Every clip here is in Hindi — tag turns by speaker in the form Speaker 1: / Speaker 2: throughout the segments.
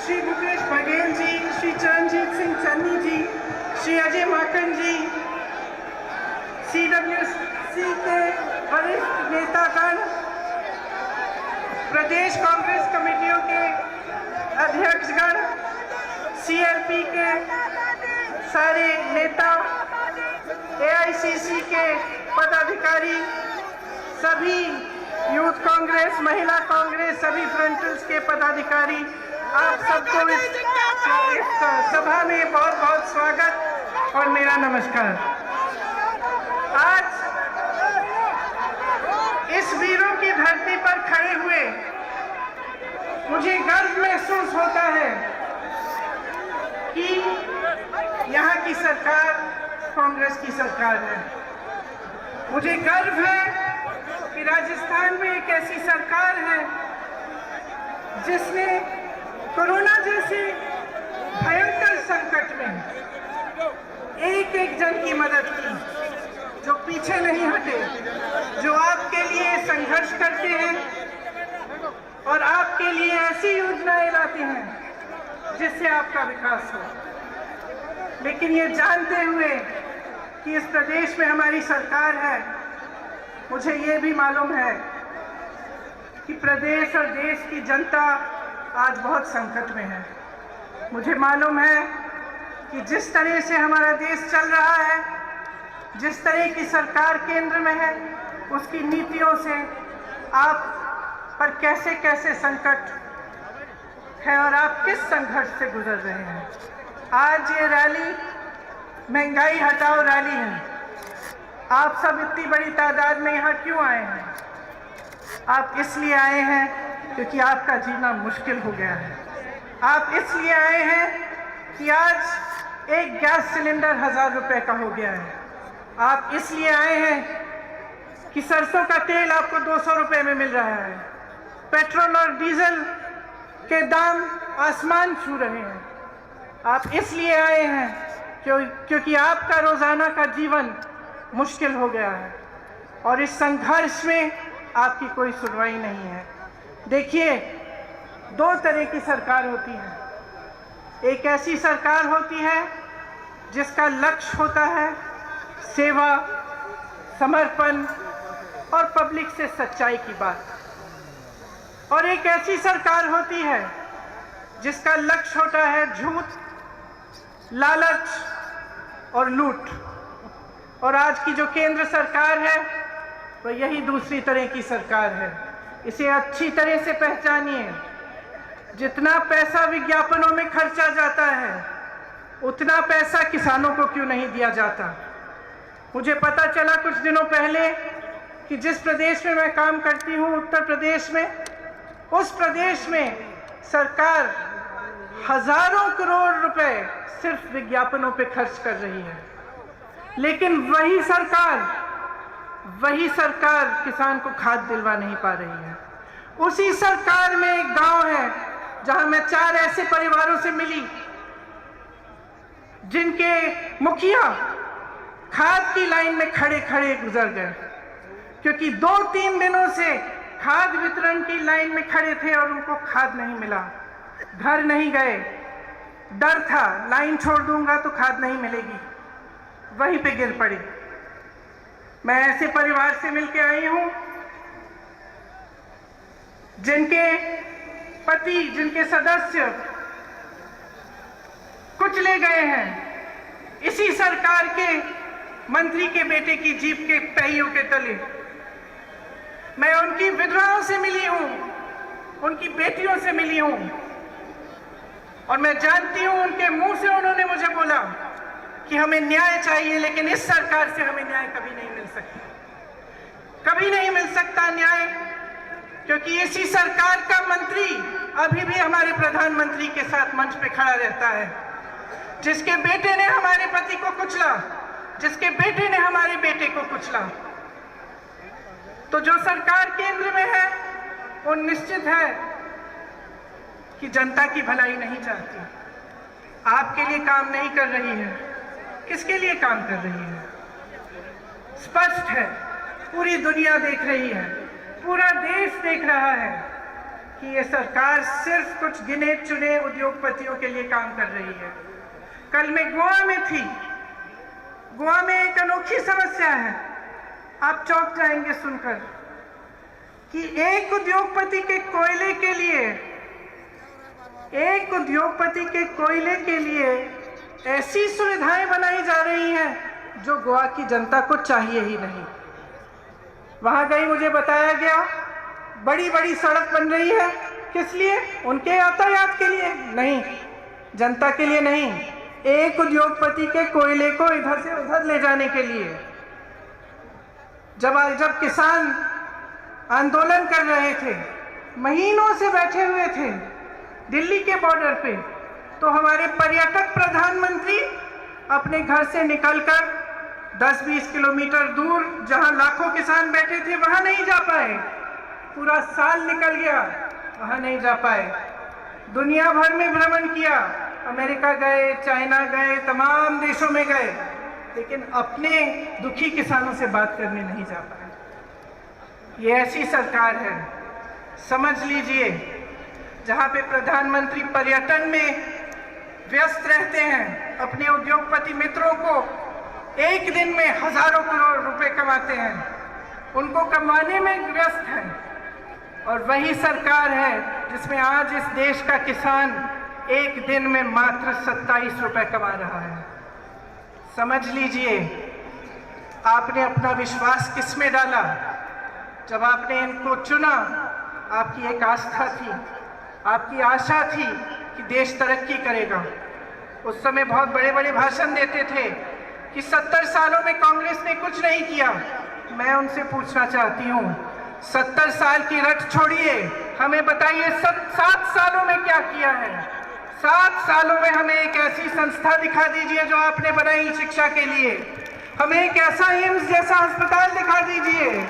Speaker 1: श्री भूपेश बघेल जी, श्री चरणजीत सिंह चन्नी जी, श्री अजय माकन जी, CWC के वरिष्ठ नेतागण, प्रदेश कांग्रेस कमेटियों के अध्यक्षगण, CLP के सारे नेता, AICC के पदाधिकारी, सभी यूथ कांग्रेस, महिला कांग्रेस, सभी फ्रंटल्स के पदाधिकारी, आप सबको इस सभा में बहुत बहुत स्वागत और मेरा नमस्कार। आज इस वीरों की धरती पर खड़े हुए मुझे गर्व महसूस होता है कि यहाँ की सरकार कांग्रेस की सरकार है। मुझे गर्व है कि राजस्थान में एक ऐसी सरकार है जिसने कोरोना जैसे भयंकर संकट में एक एक जन की मदद की, जो पीछे नहीं हटे, जो आपके लिए संघर्ष करते हैं और आपके लिए ऐसी योजनाएं लाते हैं जिससे आपका विकास हो। लेकिन ये जानते हुए कि इस प्रदेश में हमारी सरकार है, मुझे ये भी मालूम है कि प्रदेश और देश की जनता आज बहुत संकट में है। मुझे मालूम है कि जिस तरह से हमारा देश चल रहा है, जिस तरह की सरकार केंद्र में है, उसकी नीतियों से आप पर कैसे कैसे संकट है और आप किस संघर्ष से गुजर रहे हैं। आज ये रैली महंगाई हटाओ रैली है। आप सब इतनी बड़ी तादाद में यहाँ क्यों आए हैं? आप इसलिए आए हैं क्योंकि आपका जीना मुश्किल हो गया है। आप इसलिए आए हैं कि आज एक गैस सिलेंडर 1000 रुपए का हो गया है। आप इसलिए आए हैं कि सरसों का तेल आपको 200 रुपए में मिल रहा है। पेट्रोल और डीजल के दाम आसमान छू रहे हैं। आप इसलिए आए हैं क्योंकि आपका रोजाना का जीवन मुश्किल हो गया है और इस संघर्ष में आपकी कोई सुनवाई नहीं है। देखिए, दो तरह की सरकार होती है। एक ऐसी सरकार होती है जिसका लक्ष्य होता है सेवा, समर्पण और पब्लिक से सच्चाई की बात, और एक ऐसी सरकार होती है जिसका लक्ष्य होता है झूठ, लालच और लूट। और आज की जो केंद्र सरकार है वह यही दूसरी तरह की सरकार है। इसे अच्छी तरह से पहचानिए। जितना पैसा विज्ञापनों में खर्चा जाता है, उतना पैसा किसानों को क्यों नहीं दिया जाता? मुझे पता चला कुछ दिनों पहले कि जिस प्रदेश में मैं काम करती हूँ, उत्तर प्रदेश में, उस प्रदेश में सरकार हजारों करोड़ रुपए सिर्फ विज्ञापनों पे खर्च कर रही है। लेकिन वही सरकार किसान को खाद दिलवा नहीं पा रही है। उसी सरकार में एक गांव है जहां मैं 4 ऐसे परिवारों से मिली जिनके मुखिया खाद की लाइन में खड़े खड़े गुजर गए, क्योंकि 2-3 दिनों से खाद वितरण की लाइन में खड़े थे और उनको खाद नहीं मिला। घर नहीं गए, डर था लाइन छोड़ दूंगा तो खाद नहीं मिलेगी, वहीं पे गिर पड़े। मैं ऐसे परिवार से मिलके आई हूं जिनके पति, जिनके सदस्य कुचले गए हैं इसी सरकार के मंत्री के बेटे की जीप के पहियों के तले। मैं उनकी विधवाओं से मिली हूं, उनकी बेटियों से मिली हूं, और मैं जानती हूं उनके मुंह से उन्होंने मुझे बोला कि हमें न्याय चाहिए, लेकिन इस सरकार से हमें न्याय कभी नहीं मिल सकता। कभी नहीं मिल सकता न्याय, क्योंकि इसी सरकार का मंत्री अभी भी हमारे प्रधानमंत्री के साथ मंच पे खड़ा रहता है, जिसके बेटे ने हमारे पति को कुचला, जिसके बेटे ने हमारे बेटे को कुचला। तो जो सरकार केंद्र में है वो निश्चित है कि जनता की भलाई नहीं चाहती, आपके लिए काम नहीं कर रही है। किसके लिए काम कर रही है? स्पष्ट है, पूरी दुनिया देख रही है, पूरा देश देख रहा है कि ये सरकार सिर्फ कुछ गिने चुने उद्योगपतियों के लिए काम कर रही है। कल मैं गोवा में थी। गोवा में एक अनोखी समस्या है, आप चौंक जाएंगे सुनकर, कि एक उद्योगपति के कोयले के लिए ऐसी सुविधाएं बनाई जा रही हैं जो गोवा की जनता को चाहिए ही नहीं। वहां गई, मुझे बताया गया बड़ी बड़ी सड़क बन रही है, किस लिए? उनके यातायात के लिए नहीं, जनता के लिए नहीं, एक उद्योगपति के कोयले को इधर से उधर ले जाने के लिए। जब किसान आंदोलन कर रहे थे, महीनों से बैठे हुए थे दिल्ली के बॉर्डर पे, तो हमारे पर्यटक प्रधानमंत्री अपने घर से निकलकर 10-20 किलोमीटर दूर जहां लाखों किसान बैठे थे वहां नहीं जा पाए। पूरा साल निकल गया, वहां नहीं जा पाए। दुनिया भर में भ्रमण किया, अमेरिका गए, चाइना गए, तमाम देशों में गए, लेकिन अपने दुखी किसानों से बात करने नहीं जा पाए। ये ऐसी सरकार है, समझ लीजिए, जहां पे प्रधानमंत्री पर्यटन में व्यस्त रहते हैं, अपने उद्योगपति मित्रों को एक दिन में हजारों करोड़ रुपए कमाते हैं, उनको कमाने में व्यस्त हैं। और वही सरकार है जिसमें आज इस देश का किसान एक दिन में मात्र 27 रुपए कमा रहा है। समझ लीजिए, आपने अपना विश्वास किस में डाला? जब आपने इनको चुना, आपकी एक आस्था थी, आपकी आशा थी कि देश तरक्की करेगा। उस समय बहुत बड़े बड़े भाषण देते थे कि 70 सालों में कांग्रेस ने कुछ नहीं किया। मैं उनसे पूछना चाहती हूँ, 70 साल की रट छोड़िए, हमें बताइए 7 सालों में क्या किया है। 7 सालों में हमें एक ऐसी संस्था दिखा दीजिए जो आपने बनाई शिक्षा के लिए, हमें एक ऐसा एम्स जैसा अस्पताल दिखा दीजिए।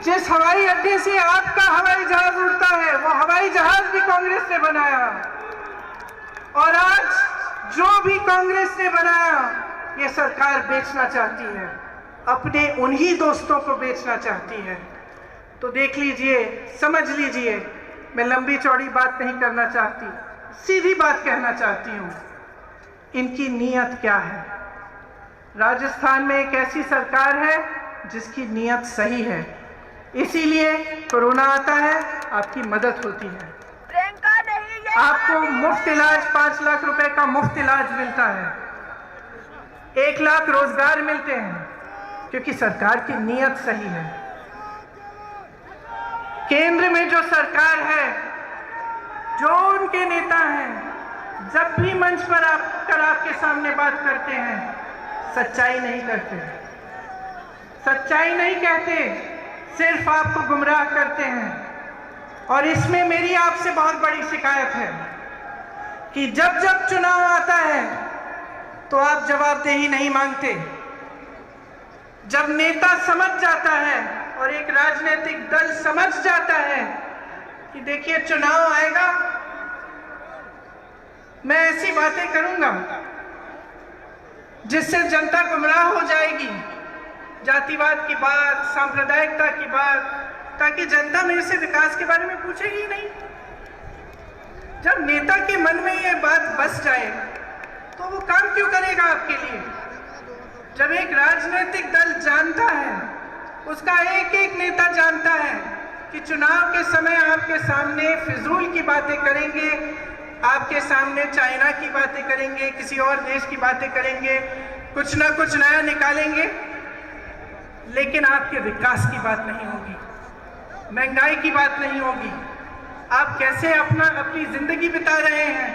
Speaker 1: जिस हवाई अड्डे से आपका हवाई जहाज उड़ता है, वो हवाई जहाज भी कांग्रेस ने बनाया। और आज जो भी कांग्रेस ने बनाया, ये सरकार बेचना चाहती है, अपने उन्हीं दोस्तों को बेचना चाहती है। तो देख लीजिए, समझ लीजिए, मैं लंबी चौड़ी बात नहीं करना चाहती, सीधी बात कहना चाहती हूँ, इनकी नीयत क्या है। राजस्थान में एक ऐसी सरकार है जिसकी नीयत सही है, इसीलिए कोरोना आता है, आपकी मदद होती है, आपको मुफ्त इलाज, 5 लाख रुपए का मुफ्त इलाज मिलता है, 1 लाख रोजगार मिलते हैं, क्योंकि सरकार की नीयत सही है। केंद्र में जो सरकार है, जो उनके नेता हैं, जब भी मंच पर आकर आपके सामने बात करते हैं, सच्चाई नहीं करते, सच्चाई नहीं कहते, सिर्फ आपको गुमराह करते हैं। और इसमें मेरी आपसे बहुत बड़ी शिकायत है कि जब जब चुनाव आता है तो आप जवाबदेही नहीं मांगते। जब नेता समझ जाता है और एक राजनीतिक दल समझ जाता है कि देखिए चुनाव आएगा, मैं ऐसी बातें करूंगा जिससे जनता गुमराह हो जाएगी, जातिवाद की बात, सांप्रदायिकता की बात, ताकि जनता मेरे से विकास के बारे में पूछेगी ही नहीं। जब नेता के मन में ये बात बस जाए तो वो काम क्यों करेगा आपके लिए? जब एक राजनीतिक दल जानता है, उसका एक एक नेता जानता है कि चुनाव के समय आपके सामने फिजूल की बातें करेंगे, आपके सामने चाइना की बातें करेंगे, किसी और देश की बातें करेंगे, कुछ ना कुछ नया निकालेंगे, लेकिन आपके विकास की बात नहीं होगी, महंगाई की बात नहीं होगी, आप कैसे अपनी जिंदगी बिता रहे हैं,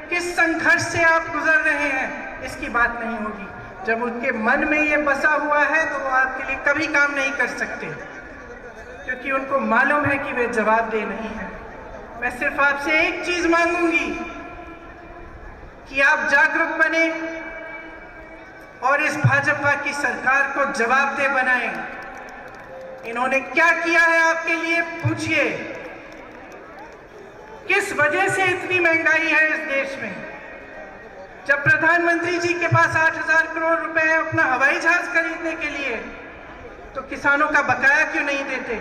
Speaker 1: किस संघर्ष से आप गुजर रहे हैं, इसकी बात नहीं होगी। जब उनके मन में ये बसा हुआ है तो वो आपके लिए कभी काम नहीं कर सकते, क्योंकि उनको मालूम है कि वे जवाबदेह नहीं है। मैं सिर्फ आपसे एक चीज मांगूंगी कि आप जागरूक बने और इस भाजपा की सरकार को जवाबदेह बनाएं। इन्होंने क्या किया है आपके लिए, पूछिए। किस वजह से इतनी महंगाई है इस देश में? जब प्रधानमंत्री जी के पास 8,000 करोड़ रुपए है अपना हवाई जहाज खरीदने के लिए, तो किसानों का बकाया क्यों नहीं देते?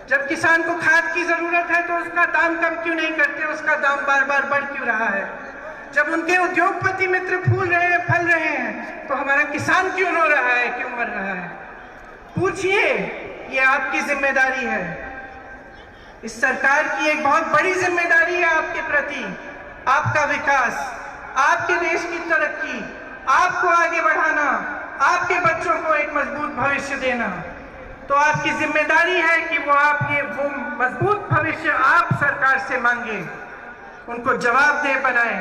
Speaker 1: जब किसान को खाद की जरूरत है तो उसका दाम कम क्यों नहीं करते, उसका दाम बार बार बढ़ क्यों रहा है? जब उनके उद्योगपति मित्र फूल रहे हैं, फल रहे हैं, तो हमारा किसान क्यों रो रहा है, क्यों मर रहा है? पूछिए, ये आपकी जिम्मेदारी है। इस सरकार की एक बहुत बड़ी जिम्मेदारी है आपके प्रति। आपका विकास, आपके देश की तरक्की, आपको आगे बढ़ाना, आपके बच्चों को एक मजबूत भविष्य देना। तो आपकी जिम्मेदारी है कि वो मजबूत भविष्य आप सरकार से मांगे, उनको जवाबदेह बनाएं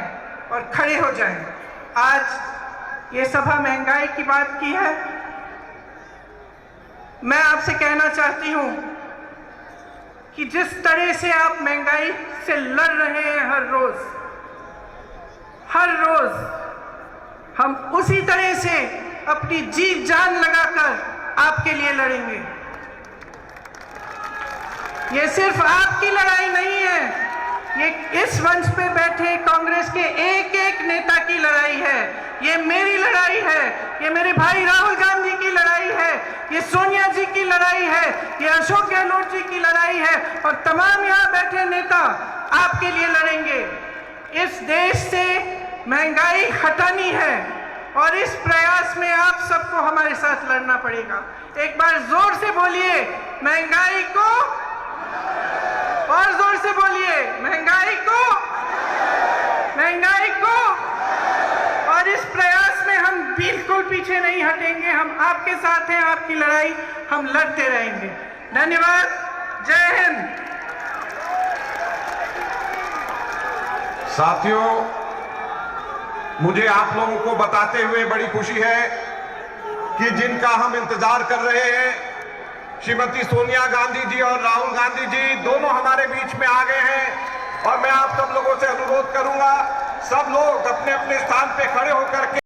Speaker 1: और खड़े हो जाएं। आज ये सभा महंगाई की बात की है। मैं आपसे कहना चाहती हूं कि जिस तरह से आप महंगाई से लड़ रहे हैं हर रोज हम उसी तरह से अपनी जी जान लगाकर आपके लिए लड़ेंगे। ये सिर्फ आपकी लड़ाई नहीं है, ये इस मंच पे बैठे कांग्रेस के एक एक नेता की लड़ाई है। ये मेरी लड़ाई है, ये मेरे भाई राहुल गांधी की लड़ाई है, ये सोनिया जी की लड़ाई है, ये अशोक गहलोत जी की लड़ाई है, और तमाम यहाँ बैठे नेता आपके लिए लड़ेंगे। इस देश से महंगाई हटानी है और इस प्रयास में आप सबको हमारे साथ लड़ना पड़ेगा। एक बार जोर से बोलिए, महंगाई को, और जोर से बोलिए, महंगाई को, महंगाई को। और इस प्रयास में हम बिल्कुल पीछे नहीं हटेंगे, हम आपके साथ हैं, आपकी लड़ाई हम लड़ते रहेंगे। धन्यवाद, जय हिंद।
Speaker 2: साथियों, मुझे आप लोगों को बताते हुए बड़ी खुशी है कि जिनका हम इंतजार कर रहे हैं, श्रीमती सोनिया गांधी जी और राहुल गांधी जी दोनों हमारे बीच में आ गए हैं। और मैं आप सब लोगों से अनुरोध करूंगा, सब लोग अपने अपने स्थान पे खड़े होकर के